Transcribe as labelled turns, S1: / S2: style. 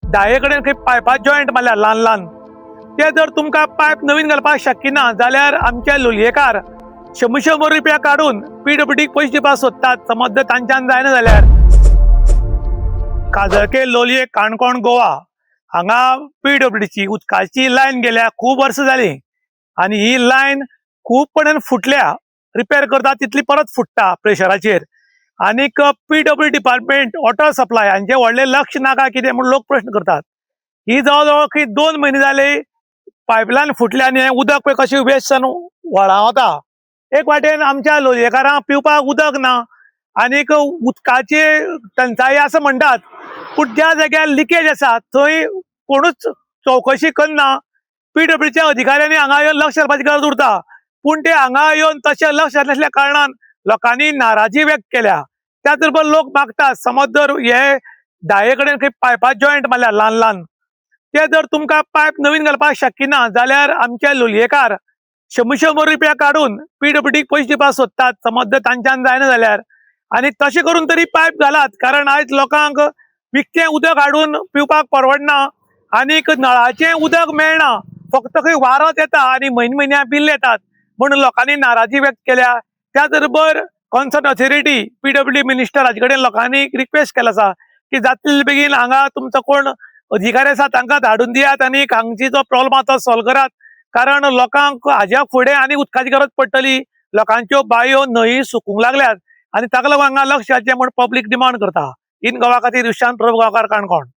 S1: 10 कडेन खंय पायपा जॉयंट मारल्या ल्हान ल्हान ते जर तुमकां पायप नवीन घालपाक शक्य ना जाल्यार आमचे लोलयेकार 100 रुपया काडून PWDक पयशे दिवपाक सोदतात समज जर तांच्यान जायना जाल्यार। काजळके लोलये काणकोण गोवा हांगा PWDची उदकाची लायन गेल्या खूब वर्सां जालीं आनी ही लायन खूब पडेन फुटल्या, रिपेर करता तितली परत फुटता प्रेशराचेर। आनीक PWD डिपार्टमेंट वॉटर सप्लाय हांचे व्हडलें लक्ष नाका कितें म्हूण लोक प्रश्न करतात। ही जवळ 2 म्हयने जाले पायपलायन फुटल्या आनी हें उदक पळय कशें वेस्ट जावन व्हाळां वता। एक वाटेन आमच्या लोलयेकारांक पिवपाक उदक ना आनीक उदकाची टंचाई आसा म्हणटात, पूण ज्या जाग्यार लिकेज आसा थंय कोणूच चवकशी करना। PWDच्या अधिकाऱ्यांनी हांगा येवन लक्ष घालपाची गरज उरता, पूण ते हांगा येवन तशें लक्ष घातनासल्या कारणान लोकांनी नाराजी व्यक्त केल्या। त्याच बरोबर लोक मागतात समज जर हे 10 कडेन खंय पायपा जॉयंट मारल्या ल्हान ल्हान ते जर तुमकां पायप नवीन घालपाक शक्य ना जाल्यार आमचे लोलयेकार 100 रुपया काडून PWDक पयशे दिवपाक सोदतात समज जर तांच्यान जायना जाल्यार। आनी तशें करून तरी पायप घालात, कारण आयज लोकांक विकतें उदक हाडून पिवपाक परवडना आनीक नळाचें उदक मेळना, फक्त खंय वारोच येता आनी म्हयन्या बिल येतात म्हणून लोकांनी नाराजी व्यक्त केल्या। त्याच बरोबर कॉन्सर्न ऑथॉरिटी PWD मिनिस्टर हाचे कडेन लोकांनी रिक्वेस्ट केला आसा की जातले बेगीन हांगा तुमचो कोण अधिकारी आसा तांकां धाडून दियात आनी हांगची जो प्रॉब्लम आसा तो सॉल्व करात, कारण लोकांक हाज्या फुडें आनी उदकाची गरज पडटली। लोकांच्यो बांयो न्हंयो सुकूंक लागल्यात आनी ताका लागून हांगा लक्ष घालचें म्हूण पब्लीक डिमांड करता। इन गोवा खातीर विशांत प्रभू गांवकार, काणकोण।